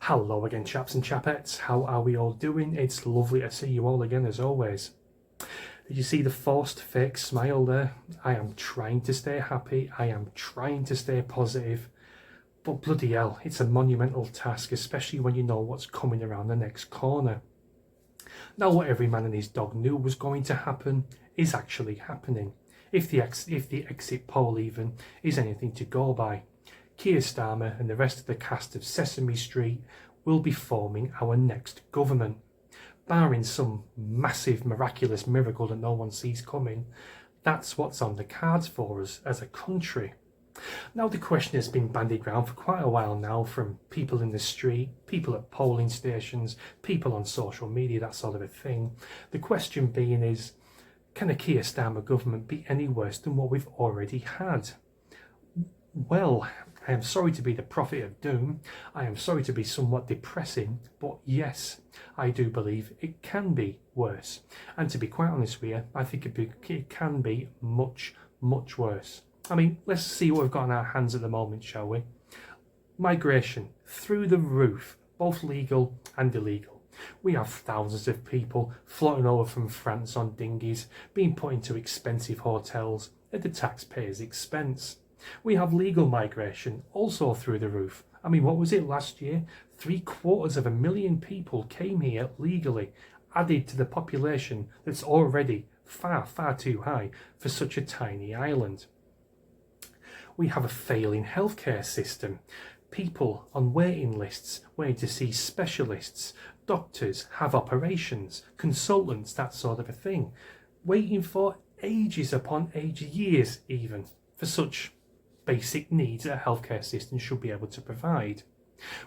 Hello again, chaps and chapettes. How are we all doing? It's lovely to see you all again as always. Did you see the forced fake smile there? I am trying to stay happy. I am trying to stay positive. But bloody hell, it's a monumental task, especially when you know what's coming around the next corner. Now, what every man and his dog knew was going to happen is actually happening. If the exit poll even is anything to go by. Keir Starmer and the rest of the cast of Sesame Street will be forming our next government. Barring some massive miraculous miracle that no one sees coming, that's what's on the cards for us as a country. Now, the question has been bandied around for quite a while now, from people in the street, people at polling stations, people on social media, that sort of a thing. The question being is, can a Keir Starmer government be any worse than what we've already had? Well, I am sorry to be the prophet of doom. I am sorry to be somewhat depressing, but yes, I do believe it can be worse. And to be quite honest with you, I think it can be much, much worse. I mean, let's see what we've got on our hands at the moment, shall we? Migration, through the roof, both legal and illegal. We have thousands of people floating over from France on dinghies, being put into expensive hotels at the taxpayers' expense. We have legal migration, also through the roof. I mean, what was it last year? 750,000 people came here legally, added to the population that's already far, far too high for such a tiny island. We have a failing healthcare system. People on waiting lists, waiting to see specialists, doctors have operations, consultants, that sort of a thing, waiting for ages upon ages, years even, for such basic needs that a healthcare system should be able to provide.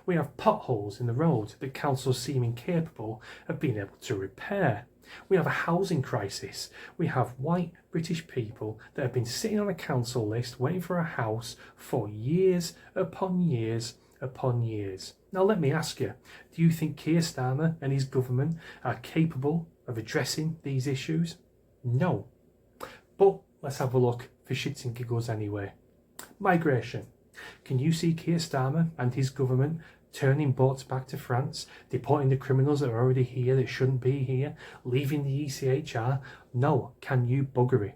We have potholes in the road that councils seem incapable of being able to repair. We have a housing crisis. We have white British people that have been sitting on a council list waiting for a house for years upon years upon years. Now, let me ask you, do you think Keir Starmer and his government are capable of addressing these issues? No. But let's have a look for shits and giggles anyway. Migration. Can you see Keir Starmer and his government turning boats back to France, deporting the criminals that are already here that shouldn't be here, leaving the ECHR? No, can you buggery?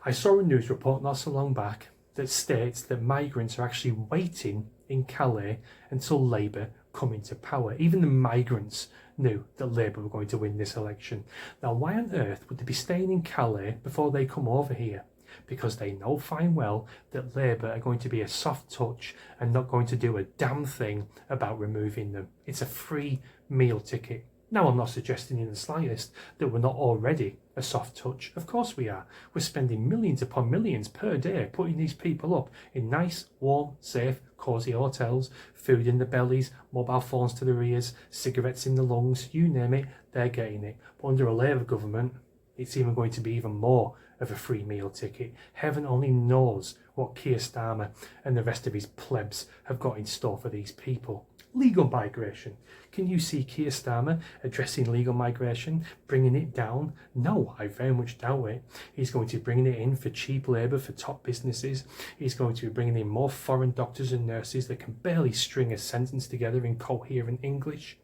I saw a news report not so long back that states that migrants are actually waiting in Calais until Labour come into power. Even the migrants knew that Labour were going to win this election. Now, why on earth would they be staying in Calais before they come over here? Because they know fine well that Labour are going to be a soft touch and not going to do a damn thing about removing them. It's a free meal ticket. Now, I'm not suggesting in the slightest that we're not already a soft touch. Of course we are. We're spending millions upon millions per day putting these people up in nice, warm, safe, cosy hotels, food in the bellies, mobile phones to their ears, cigarettes in the lungs, you name it, they're getting it. But under a Labour government, it's even going to be even more of a free meal ticket. Heaven only knows what Keir Starmer and the rest of his plebs have got in store for these people. Legal migration. Can you see Keir Starmer addressing legal migration, bringing it down? No, I very much doubt it. He's going to be bringing it in for cheap labour for top businesses. He's going to be bringing in more foreign doctors and nurses that can barely string a sentence together in coherent English.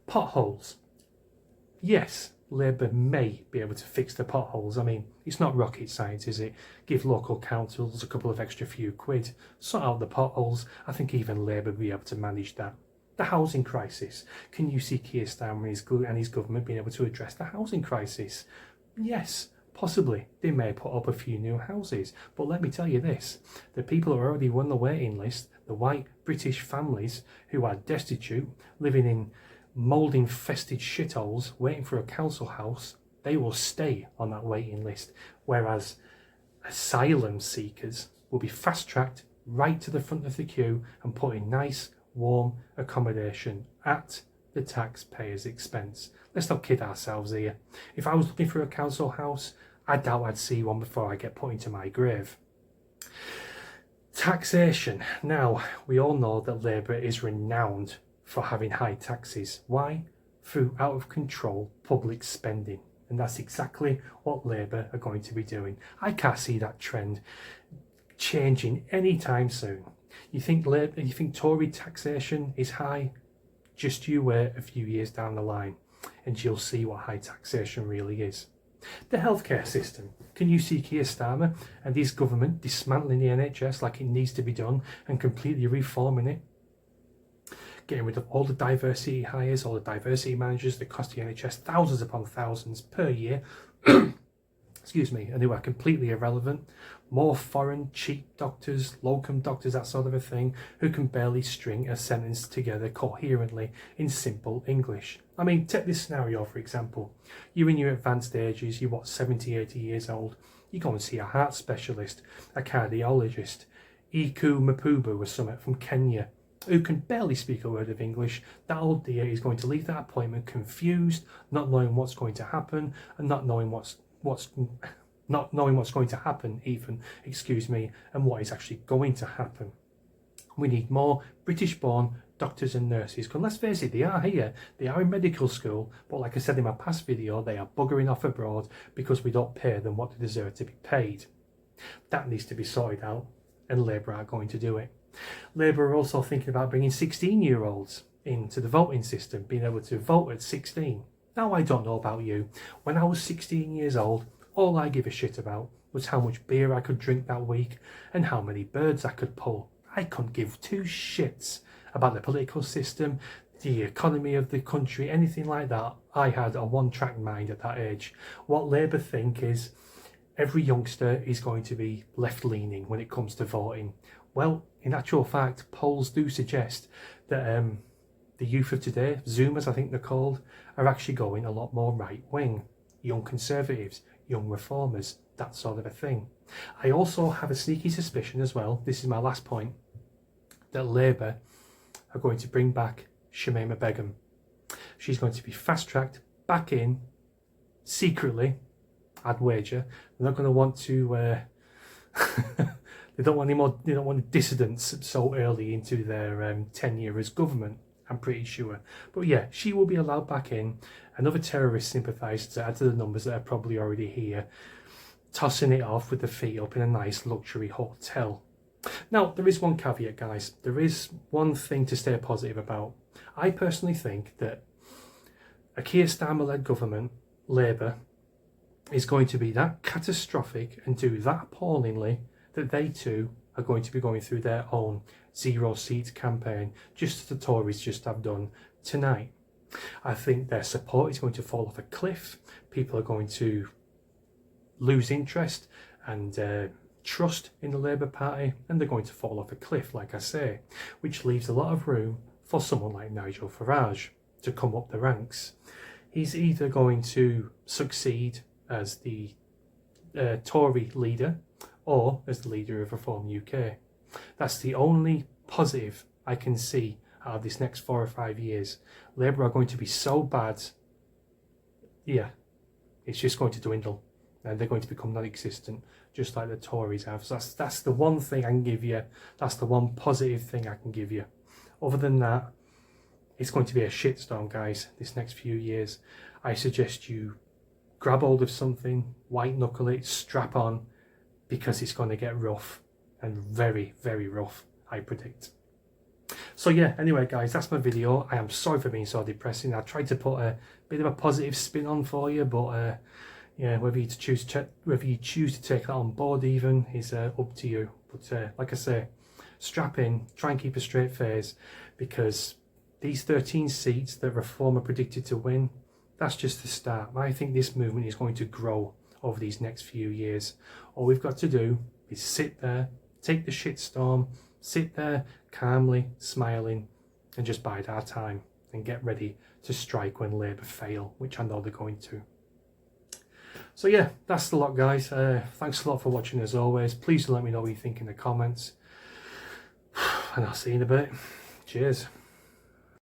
Potholes. Yes, Labour may be able to fix the potholes. I mean, it's not rocket science, is it? Give local councils a couple of extra few quid, sort out the potholes. I think even Labour will be able to manage that. The housing crisis. Can you see Keir Starmer and his government being able to address the housing crisis? Yes, possibly. They may put up a few new houses. But let me tell you this, the people who are already on the waiting list, the white British families who are destitute, living in mould-infested shitholes waiting for a council house, they will stay on that waiting list, whereas asylum seekers will be fast-tracked right to the front of the queue and put in nice, warm accommodation at the taxpayers' expense. Let's not kid ourselves here. If I was looking for a council house, I doubt I'd see one before I get put into my grave. Taxation. Now, we all know that Labour is renowned for having high taxes. Why? Through out of control public spending. And that's exactly what Labour are going to be doing. I can't see that trend changing anytime soon. You think Tory taxation is high? Just you wait a few years down the line and you'll see what high taxation really is. The healthcare system. Can you see Keir Starmer and his government dismantling the NHS like it needs to be done and completely reforming it? Getting rid of all the diversity hires, all the diversity managers that cost the NHS thousands upon thousands per year, excuse me, and who are completely irrelevant. More foreign, cheap doctors, locum doctors, that sort of a thing, who can barely string a sentence together coherently in simple English. I mean, take this scenario for example. You're in your advanced ages, you're what, 70, 80 years old. You go and see a heart specialist, a cardiologist, Iku Mapubu or something from Kenya, who can barely speak a word of English. That old dear is going to leave that appointment confused, not knowing what's going to happen, and not knowing what's going to happen even, excuse me, and what is actually going to happen. We need more British-born doctors and nurses, because let's face it, they are here, they are in medical school, but like I said in my past video, they are buggering off abroad because we don't pay them what they deserve to be paid. That needs to be sorted out, and Labour are going to do it. Labour are also thinking about bringing 16-year-olds into the voting system, being able to vote at 16. Now, I don't know about you. When I was 16 years old, all I give a shit about was how much beer I could drink that week and how many birds I could pull. I couldn't give two shits about the political system, the economy of the country, anything like that. I had a one-track mind at that age. What Labour think is every youngster is going to be left-leaning when it comes to voting. Well, in actual fact, polls do suggest that the youth of today, Zoomers I think they're called, are actually going a lot more right-wing. Young conservatives, young reformers, that sort of a thing. I also have a sneaky suspicion as well, this is my last point, that Labour are going to bring back Shamima Begum. She's going to be fast-tracked back in, secretly, I'd wager. They're not going to want to... They don't want dissidents so early into their tenure as government, I'm pretty sure. But yeah, she will be allowed back in. Another terrorist sympathiser to add to the numbers that are probably already here, tossing it off with the feet up in a nice luxury hotel. Now, there is one caveat, guys. There is one thing to stay positive about. I personally think that a Keir Starmer-led government, Labour, is going to be that catastrophic and do that appallingly that they too are going to be going through their own zero-seat campaign, just as the Tories just have done tonight. I think their support is going to fall off a cliff. People are going to lose interest and trust in the Labour Party, and they're going to fall off a cliff, like I say, which leaves a lot of room for someone like Nigel Farage to come up the ranks. He's either going to succeed as the Tory leader or as the leader of Reform UK. That's the only positive I can see out of this next 4 or 5 years. Labour are going to be so bad, yeah, it's just going to dwindle and they're going to become non-existent, just like the Tories have. So that's the one thing I can give you. That's the one positive thing I can give you. Other than that, it's going to be a shitstorm, guys, this next few years. I suggest you grab hold of something, white knuckle it, strap on, because it's going to get rough, and very, very rough, I predict. So yeah, anyway guys, that's my video. I am sorry for being so depressing. I tried to put a bit of a positive spin on for you, but yeah, whether you choose to take that on board even is up to you. But like I say, strap in, try and keep a straight face, because these 13 seats that Reform are predicted to win, that's just the start. I think this movement is going to grow over these next few years. All we've got to do is sit there, take the shitstorm, sit there calmly, smiling, and just bide our time and get ready to strike when Labour fail, which I know they're going to. So yeah, that's the lot, guys. Thanks a lot for watching as always. Please do let me know what you think in the comments. And I'll see you in a bit. Cheers.